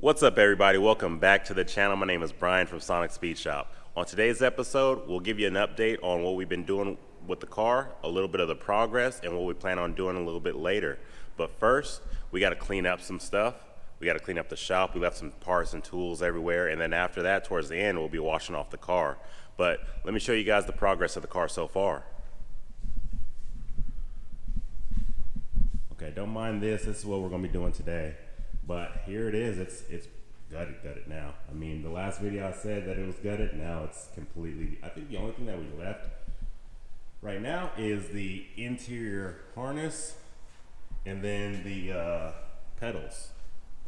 What's up, everybody? Welcome back to the channel. My name is Brian from Sonic Speed Shop. On today's episode, we'll give you an update on what we've been doing with the car, a little bit of the progress, and what we plan on doing a little bit later. But first, we got to clean up some stuff. We got to clean up the shop. We left some parts and tools everywhere, and then after that, towards the end, we'll be washing off the car. But let me show you guys the progress of the car so far. Okay, don't mind this. This is what we're going to be doing today. But here it is. It's gutted now. I mean, the last video I said that it was gutted. Now it's completely. I think the only thing that we left right now is the interior harness and then the pedals.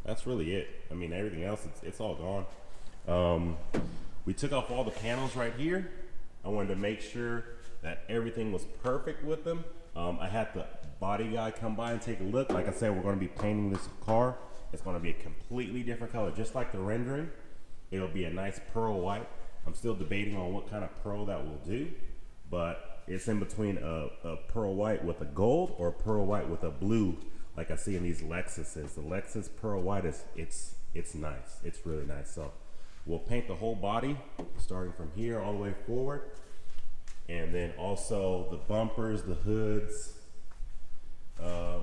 That's really it. I mean, everything else, it's all gone. We took off all the panels right here. I wanted to make sure that everything was perfect with them. I had the body guy come by and take a look. Like I said, we're going to be painting this car. It's going to be a completely different color, just like the rendering. It'll be a nice pearl white. I'm still debating on what kind of pearl that will do, but it's in between a pearl white with a gold or a pearl white with a blue, like I see in these Lexuses. The Lexus pearl white it's nice. It's really nice. So we'll paint the whole body, starting from here all the way forward, and then also the bumpers, the hoods,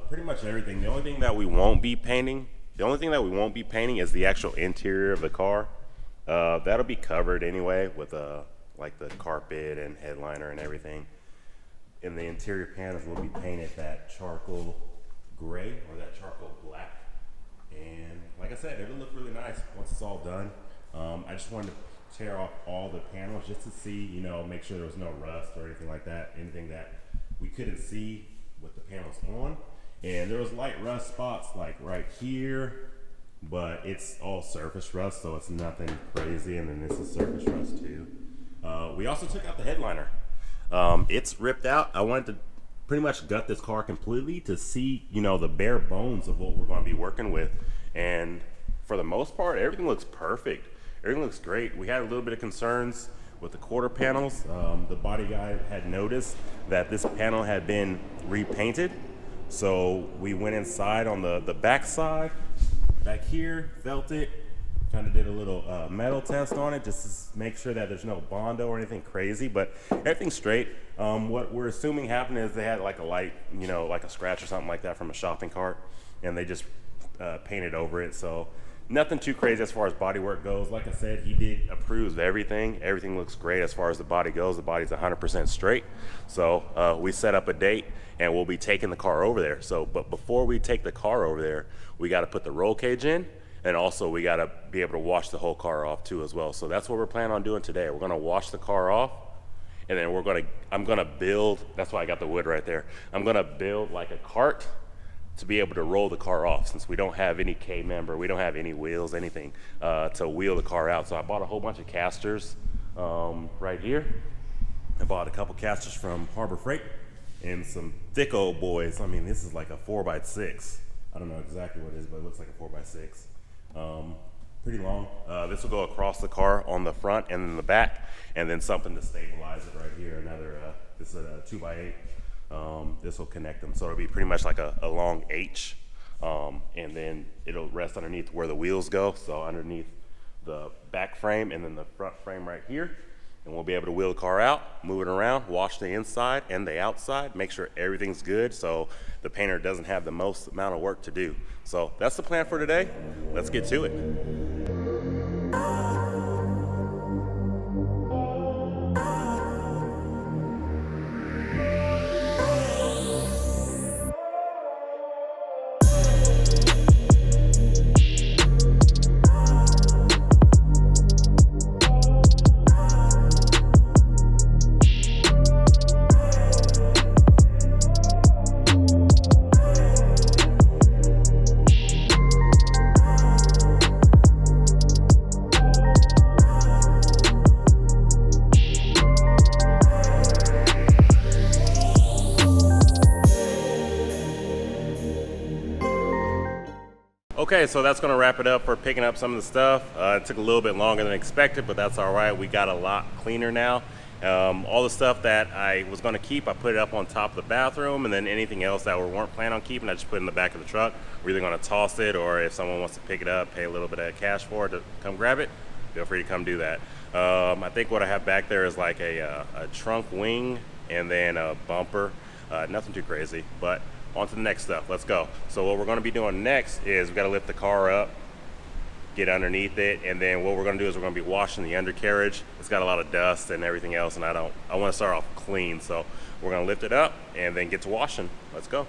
pretty much everything. The only thing that we won't be painting is the actual interior of the car. That'll be covered anyway with like the carpet and headliner and everything. And the interior panels will be painted that charcoal gray or that charcoal black. And like I said, it'll look really nice once it's all done. I just wanted to tear off all the panels just to see, you know, make sure there was no rust or anything like that, anything that we couldn't see with the panels on. And there was light rust spots like right here, but it's all surface rust, so it's nothing crazy. And then this is surface rust too. We also took out the headliner. It's ripped out. I wanted to pretty much gut this car completely to see, you know, the bare bones of what we're going to be working with. And for the most part, everything looks perfect. Everything looks great. We had a little bit of concerns with the quarter panels. The body guy had noticed that this panel had been repainted. So we went inside on the back side, back here, felt it, kind of did a little metal test on it just to make sure that there's no Bondo or anything crazy, but everything's straight. What we're assuming happened is they had like a light, you know, like a scratch or something like that from a shopping cart, and they just painted over it. So nothing too crazy as far as body work goes. Like I said, he did approve of everything. Everything looks great as far as the body goes. The body's 100% straight. So we set up a date and we'll be taking the car over there. So, but before we take the car over there, we got to put the roll cage in, and also we got to be able to wash the whole car off too as well. So that's what we're planning on doing today. We're going to wash the car off, and then I'm going to build, that's why I got the wood right there. I'm going to build like a cart to be able to roll the car off, since we don't have any K-member, we don't have any wheels, anything to wheel the car out. So I bought a whole bunch of casters right here. I bought a couple casters from Harbor Freight and some thick old boys. I mean, this is like a 4x6. I don't know exactly what it is, but it looks like a 4x6. Pretty long. This will go across the car on the front and in the back, and then something to stabilize it right here. This is a 2x8. This will connect them, so it'll be pretty much like a long H, and then it'll rest underneath where the wheels go, so underneath the back frame and then the front frame right here, and we'll be able to wheel the car out, move it around, wash the inside and the outside, make sure everything's good so the painter doesn't have the most amount of work to do. So that's the plan for today. Let's get to it. Okay, so that's going to wrap it up for picking up some of the stuff. It took a little bit longer than expected, but that's all right. We got a lot cleaner now, All the stuff that I was going to keep, I put it up on top of the bathroom, and then anything else that we weren't planning on keeping, I just put it in the back of the truck. We're either going to toss it, or if someone wants to pick it up, pay a little bit of cash for it to come grab it, feel free to come do that. I think what I have back there is like a trunk wing and then a bumper. Nothing too crazy, but on to the next stuff. Let's go. So what we're going to be doing next is we got to lift the car up, get underneath it, and then what we're going to do is we're going to be washing the undercarriage. It's got a lot of dust and everything else, and I want to start off clean. So we're going to lift it up and then get to washing. Let's go.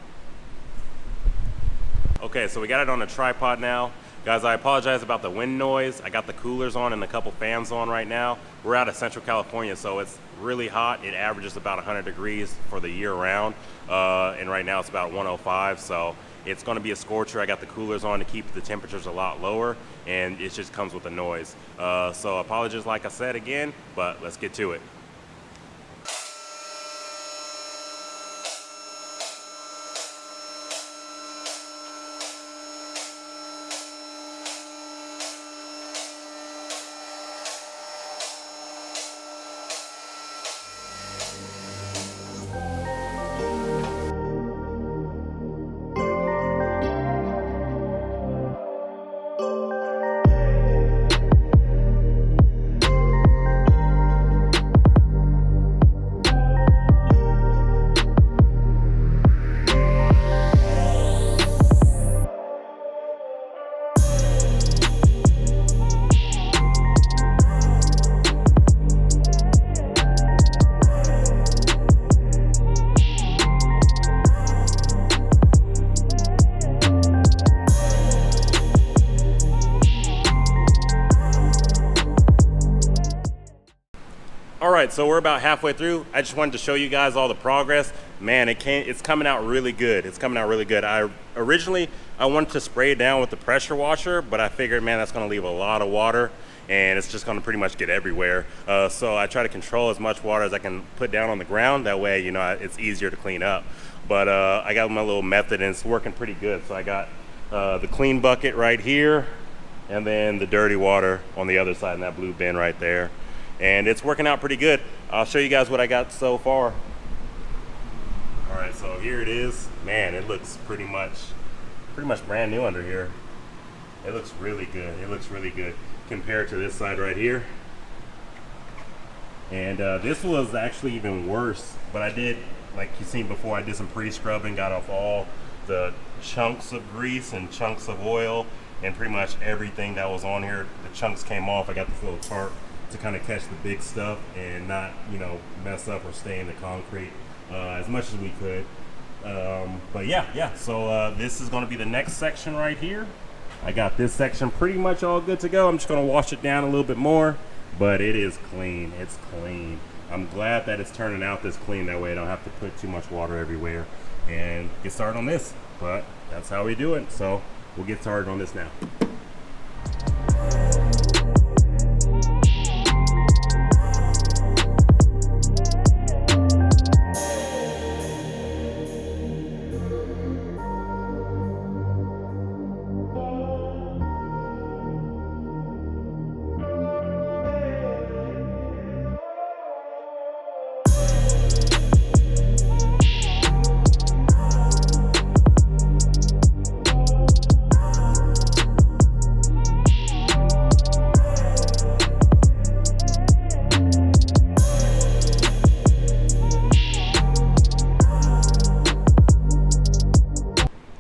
Okay, so we got it on a tripod now. Guys, I apologize about the wind noise. I got the coolers on and a couple fans on right now. We're out of Central California, so it's really hot. It averages about 100 degrees for the year round, and right now it's about 105, so it's going to be a scorcher. I got the coolers on to keep the temperatures a lot lower, and it just comes with the noise. So apologies, like I said again, but let's get to it. Alright, so we're about halfway through. I just wanted to show you guys all the progress. Man, it's coming out really good. It's coming out really good. Originally I wanted to spray it down with the pressure washer, but I figured, man, that's going to leave a lot of water and it's just going to pretty much get everywhere. So I try to control as much water as I can put down on the ground. That way, you know, it's easier to clean up. But I got my little method and it's working pretty good. So I got the clean bucket right here and then the dirty water on the other side in that blue bin right there. And it's working out pretty good. I'll show you guys what I got so far. All right, so here it is. Man, it looks pretty much brand new under here. It looks really good. It looks really good compared to this side right here. And this was actually even worse, but I did, like you've seen before, I did some pre-scrubbing, got off all the chunks of grease and chunks of oil and pretty much everything that was on here. The chunks came off. I got this little tarp to kind of catch the big stuff and not, you know, mess up or stay in the concrete as much as we could. But yeah, so this is going to be the next section right here. I got this section pretty much all good to go. I'm just going to wash it down a little bit more, but it is clean. It's clean. I'm glad that it's turning out this clean. That way I don't have to put too much water everywhere and get started on this. But that's how we do it. So we'll get started on this now.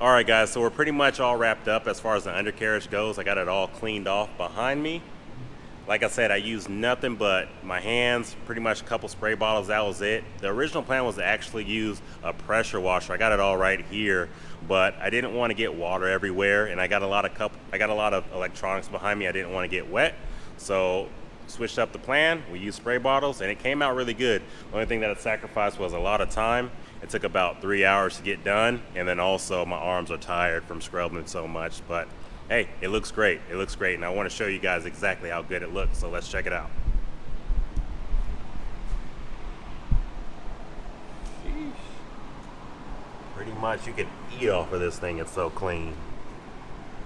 Alright guys, so we're pretty much all wrapped up as far as the undercarriage goes. I got it all cleaned off behind me. Like I said, I used nothing but my hands, pretty much a couple spray bottles, that was it. The original plan was to actually use a pressure washer. I got it all right here, but I didn't want to get water everywhere, and I got a lot of electronics behind me I didn't want to get wet. So switched up the plan. We used spray bottles and it came out really good. The only thing that it sacrificed was a lot of time. It took about 3 hours to get done, and then also my arms are tired from scrubbing so much, but hey, it looks great. It looks great, and I want to show you guys exactly how good it looks, so let's check it out. Sheesh. Pretty much you can eat off of this thing, it's so clean.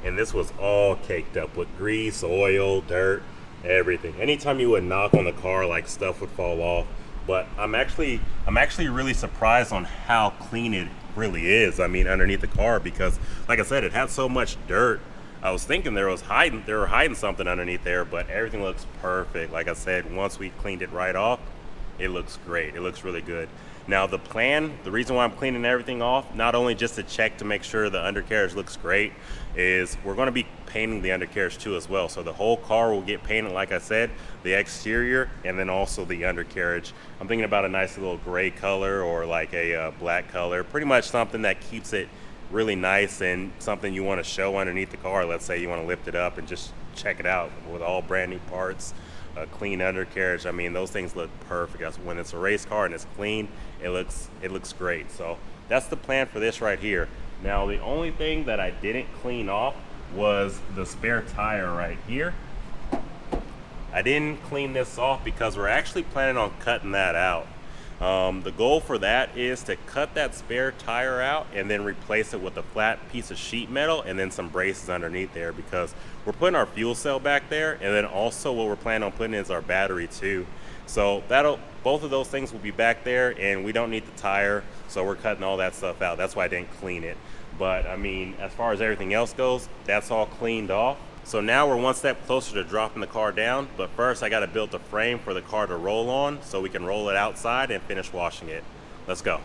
And this was all caked up with grease, oil, dirt, everything. Anytime you would knock on the car, like stuff would fall off. But I'm actually really surprised on how clean it really is. I mean, underneath the car, because like I said, it had so much dirt. I was thinking they were hiding something underneath there, but everything looks perfect. Like I said, once we cleaned it right off, it looks great. It looks really good. Now the plan, the reason why I'm cleaning everything off, not only just to check to make sure the undercarriage looks great, is we're going to be painting the undercarriage too as well. So the whole car will get painted, like I said, the exterior and then also the undercarriage. I'm thinking about a nice little gray color or like a black color, pretty much something that keeps it really nice and something you want to show underneath the car. Let's say you want to lift it up and just check it out with all brand new parts, a clean undercarriage. I mean, those things look perfect. That's when it's a race car and it's clean, it looks great. So that's the plan for this right here. Now the only thing that I didn't clean off was the spare tire right here. I didn't clean this off because we're actually planning on cutting that out. The goal for that is to cut that spare tire out and then replace it with a flat piece of sheet metal and then some braces underneath there, because we're putting our fuel cell back there, and then also what we're planning on putting is our battery too. So both of those things will be back there, and we don't need the tire, so we're cutting all that stuff out. That's why I didn't clean it. But I mean, as far as everything else goes, that's all cleaned off. So now we're one step closer to dropping the car down, but first I got to build the frame for the car to roll on so we can roll it outside and finish washing it. Let's go.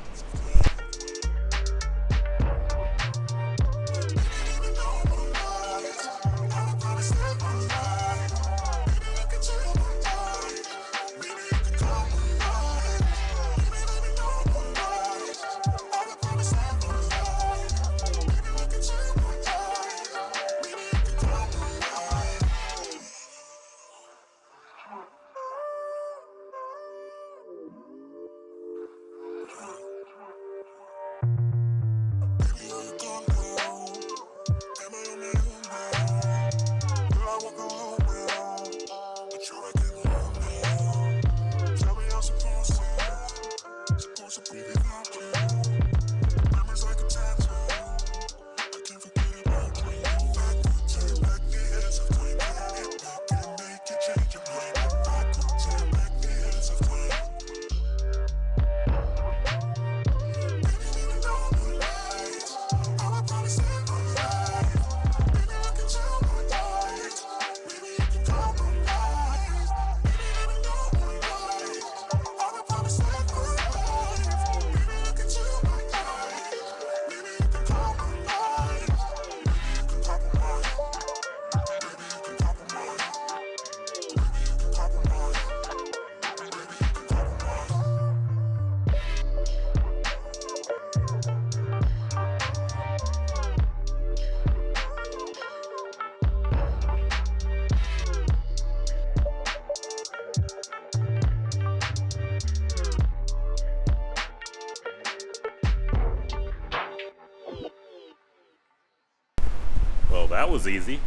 Well, that was easy.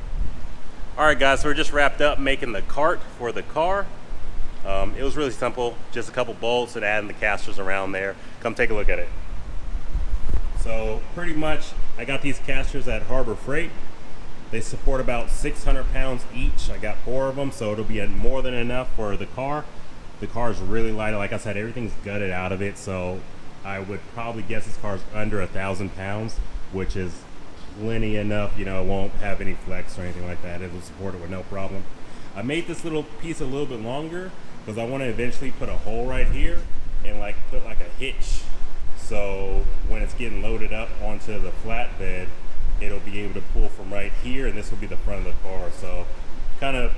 All right, guys, so we're just wrapped up making the cart for the car. It was really simple, just a couple bolts and adding the casters around there. Come take a look at it. So pretty much, I got these casters at Harbor Freight. They support about 600 pounds each. I got 4 of them, so it'll be more than enough for the car. The car is really light. Like I said, everything's gutted out of it, so I would probably guess this car is under 1,000 pounds, which is plenty enough. You know, it won't have any flex or anything like that. It will support it with no problem. I made this little piece a little bit longer because I want to eventually put a hole right here and like put like a hitch, so when it's getting loaded up onto the flatbed, it'll be able to pull from right here, and this will be the front of the car. So kind of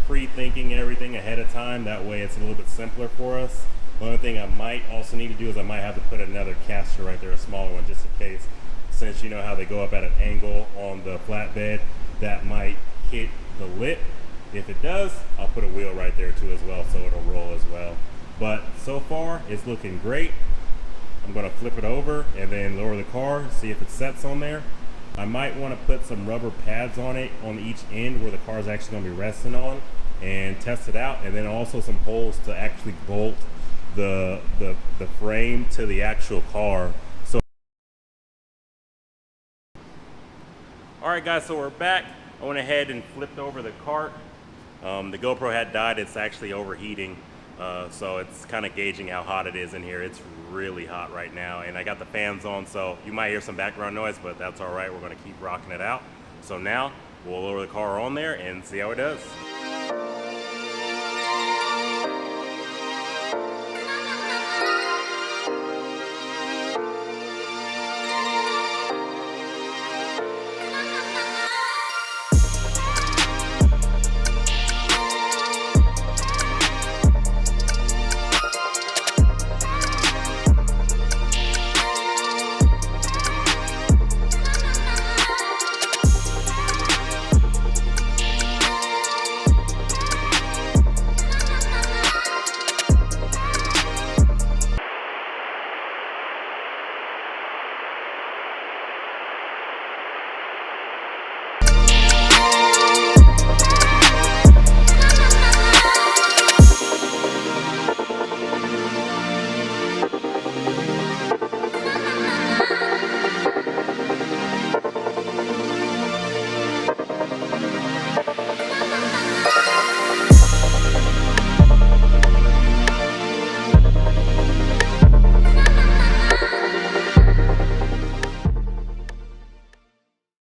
pre-thinking everything ahead of time, that way it's a little bit simpler for us. The only thing I might also need to do is I might have to put another caster right there, a smaller one, just in case, since you know how they go up at an angle on the flatbed, that might hit the lip. If it does, I'll put a wheel right there too as well, so it'll roll as well. But so far it's looking great. I'm going to flip it over and then lower the car, see if it sets on there. I might want to put some rubber pads on it on each end where the car is actually going to be resting on, and test it out, and then also some holes to actually bolt the frame to the actual car. So alright guys, so we're back. I went ahead and flipped over the cart. The GoPro had died. It's actually overheating. So it's kind of gauging how hot it is in here. It's really hot right now, and I got the fans on, so you might hear some background noise, but that's all right. We're going to keep rocking it out. So now we'll lower the car on there and see how it does.